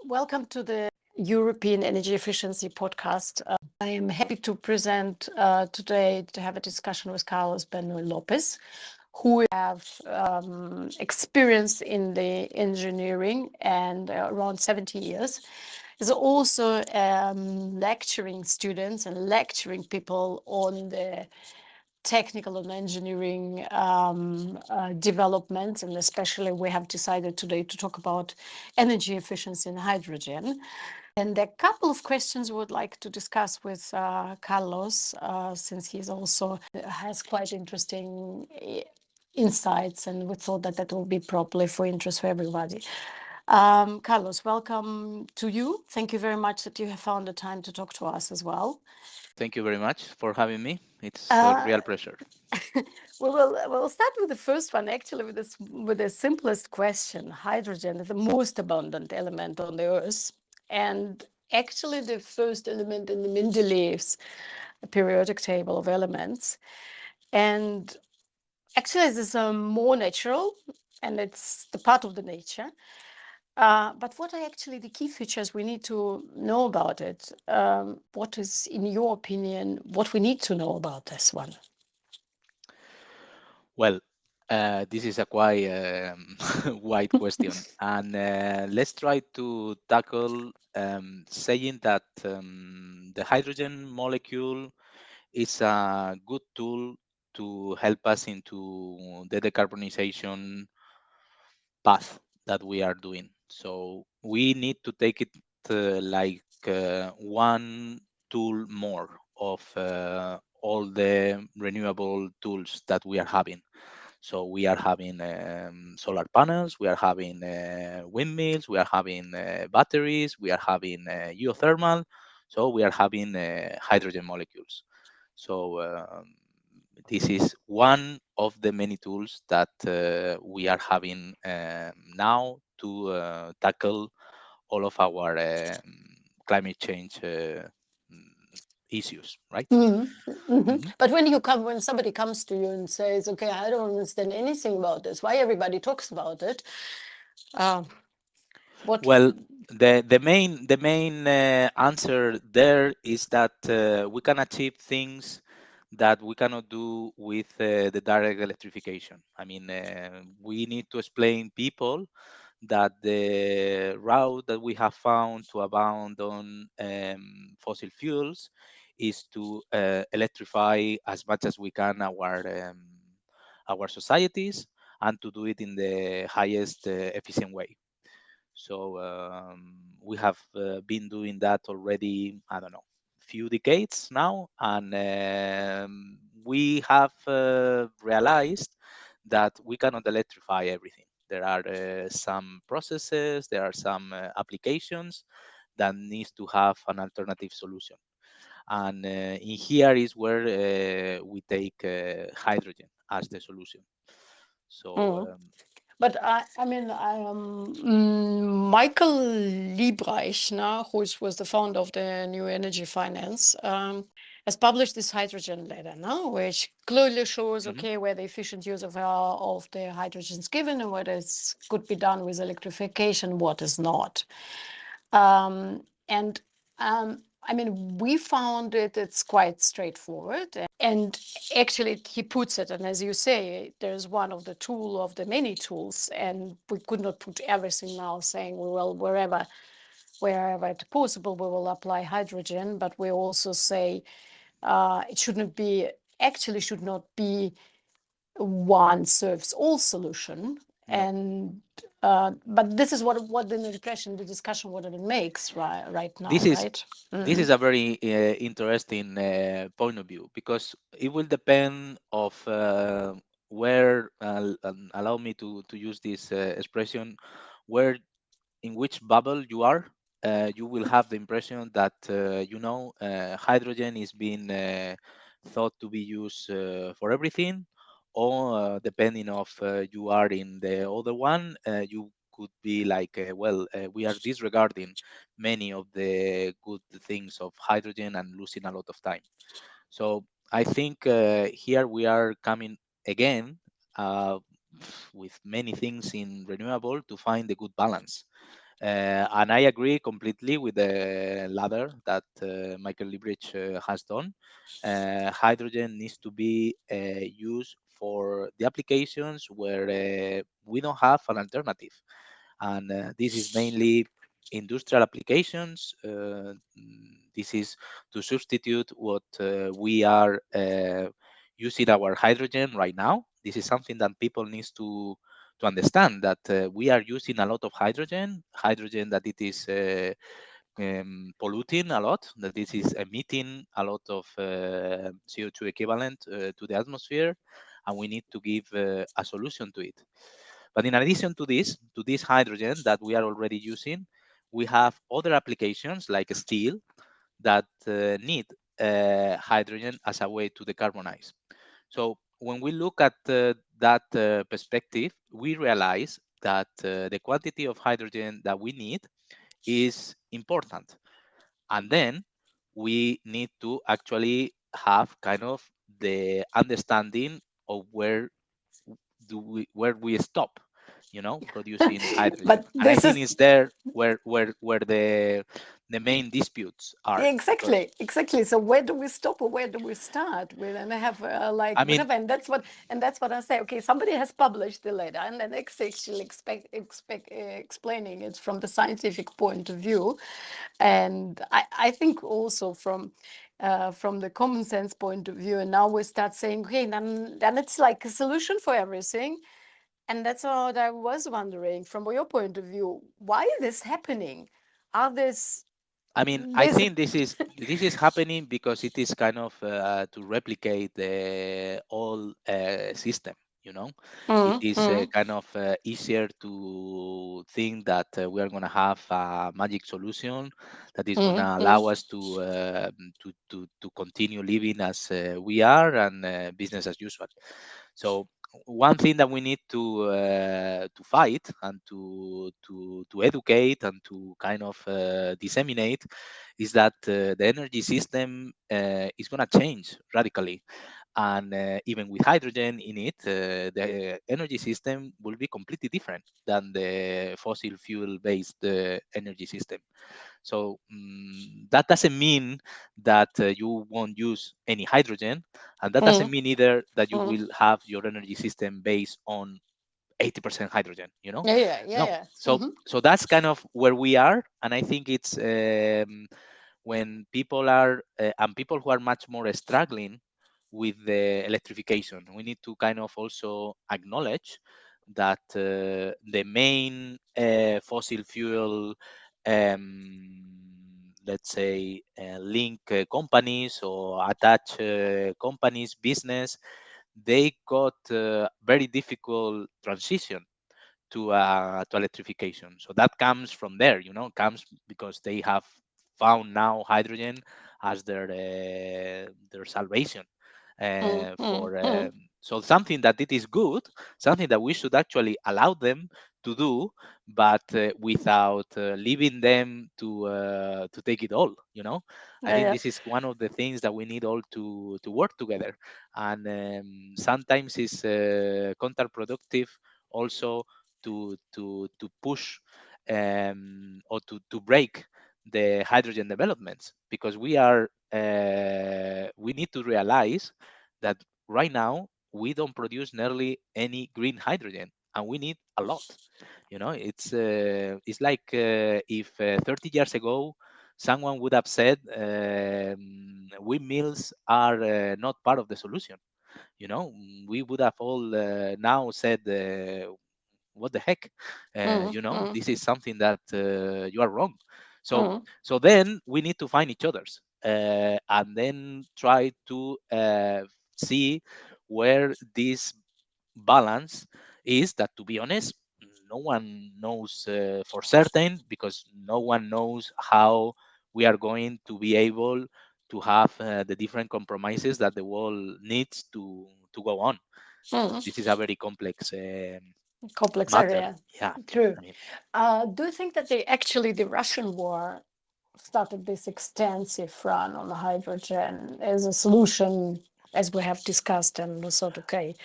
Welcome to the European Energy Efficiency Podcast. I am happy to present today to have a discussion with Carlos Beno Lopez, who have experience in the engineering and around 70 years. Is also lecturing students and lecturing people on the technical and engineering developments, and especially we have decided today to talk about energy efficiency and hydrogen. And a couple of questions we would like to discuss with Carlos, since he's also has quite interesting insights, and we thought that that will be probably for interest for everybody. Carlos, welcome to you. Thank you very much that you have found the time to talk to us as well. Thank you very much for having me. It's a Uh, real pleasure. we'll start with the first one, actually, with the simplest question. Hydrogen is the most abundant element on the Earth, and actually the first element in the Mendeleev's periodic table of elements. And actually, this is more natural, and it's the part of the nature. But what are actually the key features we need to know about it? What is, in your opinion, what we need to know about this one? Well, this is a quite wide question, and let's try to tackle saying that the hydrogen molecule is a good tool to help us into the decarbonization path that we are doing. So we need to take it like one tool more of all the renewable tools that we are having. So we are having solar panels, we are having windmills, we are having batteries, we are having geothermal. So we are having hydrogen molecules. So this is one of the many tools that we are having now to tackle all of our climate change issues, right? Mhm. But when somebody comes to you and says, "Okay, I don't understand anything about this. Why everybody talks about it?" Uh, what? Well, the main answer there is that we can achieve things that we cannot do with the direct electrification. I mean, we need to explain people that the route that we have found to abandon fossil fuels is to electrify as much as we can our societies, and to do it in the highest efficient way. So we have been doing that already, I don't know, few decades now, and we have realized that we cannot electrify everything. There are some processes, there are some applications that needs to have an alternative solution. And in here is where we take hydrogen as the solution. So Mm. But I mean, Michael Liebreich, now, was the founder of the New Energy Finance, has published this hydrogen letter now, which clearly shows, mhm. okay, where the efficient use of the hydrogen is given and what is could be done with electrification, what is not. And I mean, we found it's quite straightforward. And actually, he puts it, and as you say, there's one of the tool of the many tools, and we could not put everything now saying, well, wherever it's possible, we will apply hydrogen, but we also say it shouldn't be, actually should not be one serves all solution. No. And but this is what the impression, the discussion, what it makes right now, This is right? this is a very interesting point of view, because it will depend of where allow me to use this expression, where in which bubble you are. You will have the impression that hydrogen is being thought to be used for everything, or depending of you are in the other one, you could be like, we are disregarding many of the good things of hydrogen and losing a lot of time. So I think here we are coming again uh, with many things in renewable to find the good balance. And I agree completely with the ladder that Michael Liebrecht has done. Hydrogen needs to be used for the applications where we don't have an alternative. And this is mainly industrial applications. This is to substitute what we are using our hydrogen right now. This is something that people needs to understand, that we are using a lot of hydrogen that it is polluting a lot, that this is emitting a lot of CO2 equivalent to the atmosphere, and we need to give a solution to it. But in addition to this hydrogen that we are already using, we have other applications like steel that need hydrogen as a way to decarbonize. So when we look at that perspective, we realize that the quantity of hydrogen that we need is important. And then we need to actually have kind of the understanding of where we stop, producing hydrogen. But And I this think is it's there where the main disputes are, because exactly. So where do we stop or where do we start? We then have like I mean, whatever, and that's what I say. Okay, somebody has published the letter, and then it's actually explaining it from the scientific point of view, and I think also from the common sense point of view. And now we start saying, okay, then it's like a solution for everything. And that's what I was wondering from your point of view. Why is this happening? Are this I this? think this is happening because it is kind of to replicate the whole system. You know, it Mm, is mm, kind of easier to think that we are going to have a magic solution that is going mm, to mm, allow us to continue living as we are, and business as usual. So one thing that we need to fight and to educate and to kind of disseminate is that the energy system is going to change radically. And even with hydrogen in it, the energy system will be completely different than the fossil fuel based energy system. So that doesn't mean that you won't use any hydrogen, and that doesn't mm, mean either that you mm. will have your energy system based on 80% hydrogen. Yeah, yeah, yeah, No. yeah. So that's kind of where we are, and I think it's when people are and people who are much more struggling with the electrification, we need to kind of also acknowledge that the main fossil fuel, let's say, link companies or attach companies, business, they got very difficult transition to electrification. So that comes from there, comes because they have found now hydrogen as their salvation Mm, mm, for mm, so something that it is good, something that we should actually allow them to do, but without leaving them to take it all. I yeah, think yeah. this is one of the things that we need all to work together, and sometimes it's counterproductive also to push or to break the hydrogen developments, because we need to realize that right now we don't produce nearly any green hydrogen, and we need a lot. It's like if 30 years ago someone would have said windmills are not part of the solution. We would have all now said what the heck, Mm, mm, this is something that you are wrong. so mm, so then we need to find each others, and then try to see where this balance is, that, to be honest, no one knows for certain, because no one knows how we are going to be able to have the different compromises that the world needs to go on. mm. This is a very complex Complex matter. area. Yeah. True. I mean, Do you think that the Russian war started this extensive run on hydrogen as a solution, as we have discussed, and we thought, okay,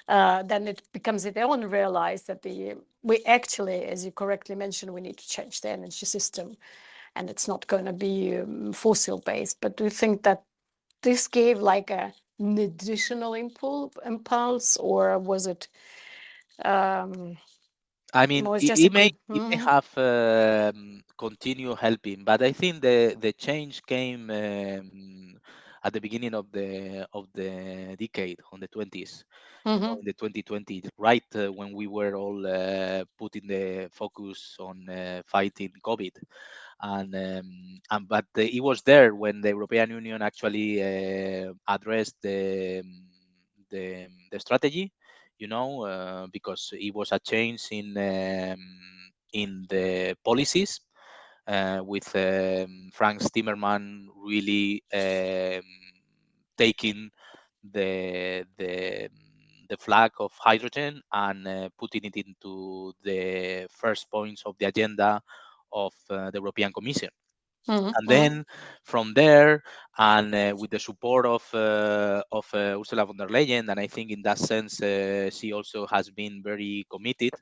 then it becomes their own realize that we actually, as you correctly mentioned, we need to change the energy system, and it's not going to be fossil based. But do you think that this gave like an additional impulse, or was it I mean, was it, just a it may good? it may have continue helping, but I think the change came at the beginning of the decade, on the 20s, Mm-hmm. in the 2020, right when we were all putting the focus on fighting COVID. And but it was there when the European Union actually addressed the strategy, because it was a change in the policies, with Franz Timmerman really taking the flag of hydrogen and putting it into the first points of the agenda of the European Commission. And Mm-hmm. then from there, and with the support of Ursula von der Leyen, and I think in that sense she also has been very committed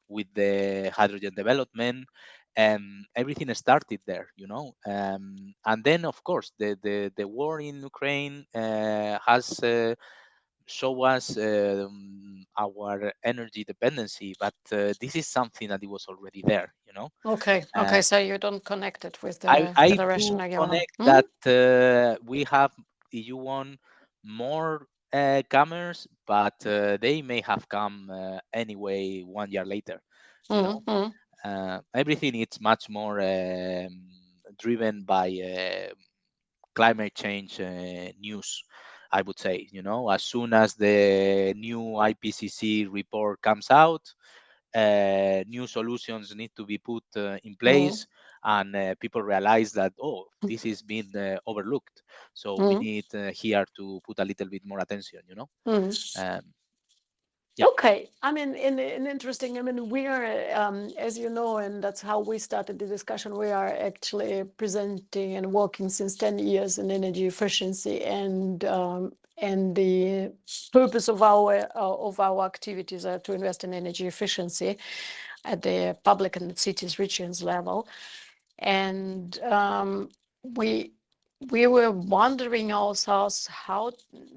with the hydrogen development. Everything started there, and then of course the war in Ukraine has show us our energy dependency, but this is something that it was already there. Okay. Uh, Okay. So you don't connect it with I the Russian do agenda. connect that we have, if you want, more comers, but they may have come anyway 1 year later. You know, Mm-hmm. everything is much more driven by climate change news. I would say, as soon as the new IPCC report comes out, new solutions need to be put in Mm-hmm. place, and people realize that, oh, this is being overlooked, so we Mm-hmm. need here to put a little bit more attention. Mm-hmm. um, yeah. Okay, I mean, in interesting. I mean, we are, as you know, and that's how we started the discussion. We are actually presenting and working since 10 years in energy efficiency, and the purpose of our activities are to invest in energy efficiency at the public and cities, regions level. And we we were wondering ourselves, how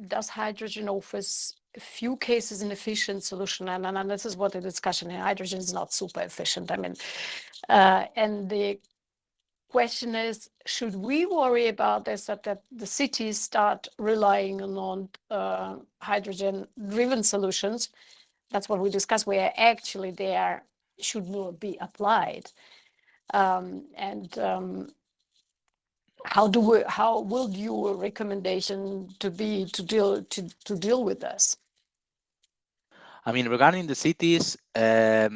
does hydrogen offers a few cases an efficient solution, and this is what the discussion here. Hydrogen is not super efficient. I mean, and the question is, should we worry about this, that the cities start relying on hydrogen driven solutions? That's what we discussed, where actually there should not be applied. And how will your recommendation to be to deal with this? I mean, regarding the cities, I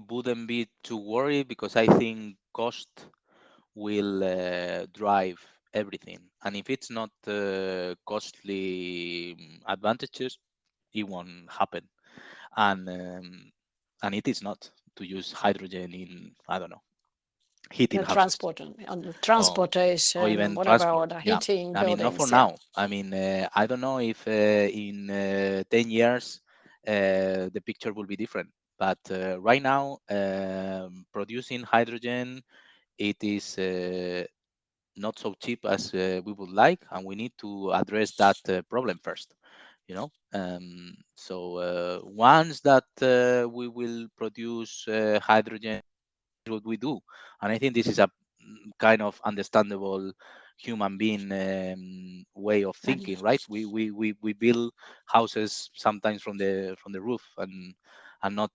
wouldn't be too worried, because I think cost will drive everything, and if it's not costly advantages, it won't happen. And um, and it is not to use hydrogen in, I don't know, heating The houses, transport and the or transportation, even whatever, or transport. the Yeah, heating I mean, not for buildings. Yeah. now. I mean, I don't know if in 10 years the picture will be different, but right now, producing hydrogen, it is not so cheap as we would like, and we need to address that problem first. So once that we will produce hydrogen, what we do, and I think this is a kind of understandable human being way of And thinking, right? We build houses sometimes from the roof, and not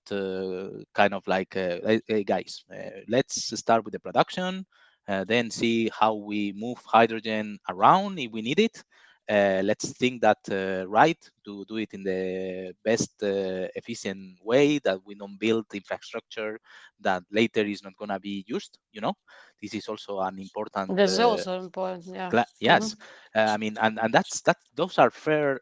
kind of like, hey, guys, let's start with the production, then see how we move hydrogen around if we need it. Let's think that right, to do it in the best efficient way, that we don't build infrastructure that later is not going to be used. This is also an important this is also important. Yeah. Yes. I mean, and that those are fair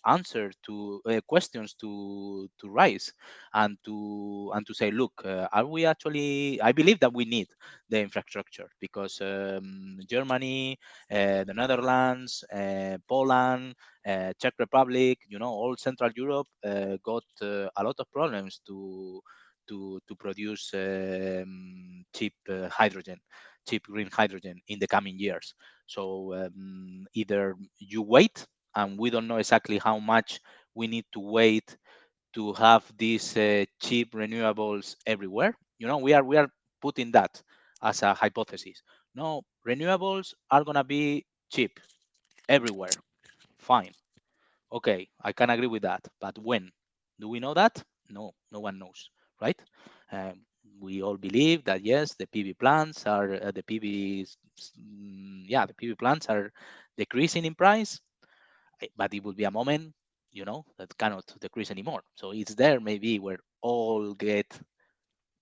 answer to questions to raise, and to say, look, are we actually? I believe that we need the infrastructure, because Germany, the Netherlands, Poland, Czech Republic, all Central Europe got a lot of problems to produce cheap hydrogen, cheap green hydrogen in the coming years. So either you wait, and we don't know exactly how much we need to wait to have these cheap renewables everywhere. We are putting that as a hypothesis. No, renewables are gonna be cheap everywhere. Fine. Okay, I can agree with that. But when? Do we know that? No, no one knows, right? Um, we all believe that yes, the PV plants are the PV plants are decreasing in price, but it will be a moment, that cannot decrease anymore. So it's there maybe where all get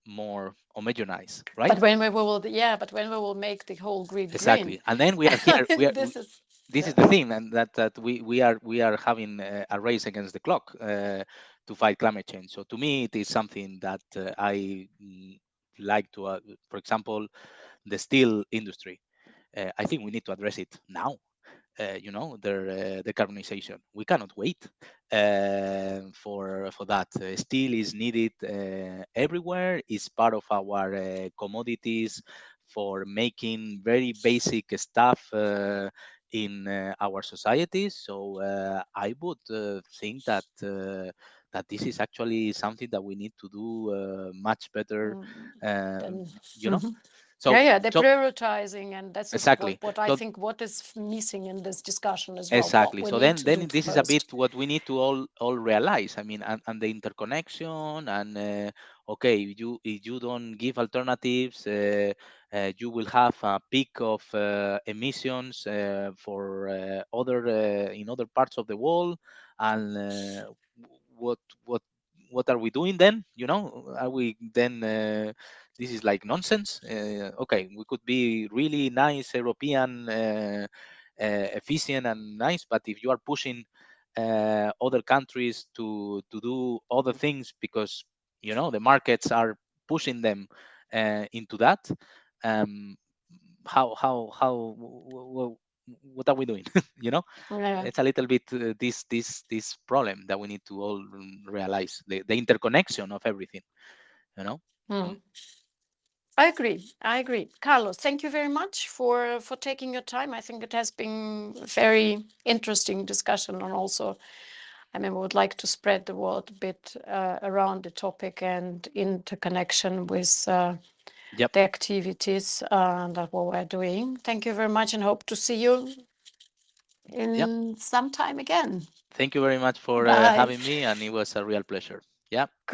more homogenized, right? But when we will, yeah, but when we will make the whole grid green, Exactly. And then we are here. this is, This yeah. is the thing, and that we are having a race against the clock to fight climate change. So to me, it is something that I like to, for example, the steel industry. I think we need to address it now. Their decarbonization. We cannot wait for that. Steel is needed everywhere. It's part of our commodities for making very basic stuff in our societies. So I would think that this is actually something that we need to do much better. Mm, Um, then, you know. mhm. So Yeah, yeah, they're so prioritizing, and this is exactly. what I So think what is missing in this discussion as well. What exactly. we So need then, to do then this is a bit first. what we need to all realize. I mean, and the interconnection, and okay, if you don't give alternatives, you will have a peak of emissions for other in other parts of the world, and what what what are we doing then? Are we then? This is like nonsense. Okay, we could be really nice European. Efficient and nice, but if you are pushing other countries to do other things because the markets are pushing them into that, um, what are we doing? you know Yeah. it's a little bit this problem that we need to all realize, the interconnection of everything. you know Mm. Mm. I agree. I agree. Carlos, thank you very much for taking your time. I think it has been a very interesting discussion, and also, I mean, we would like to spread the word a bit around the topic and interconnection with Yep. the activities that what we're doing. Thank you very much, and hope to see you Yep. in some time again. Thank you very much for Bye. having me, and it was a real pleasure. Yeah.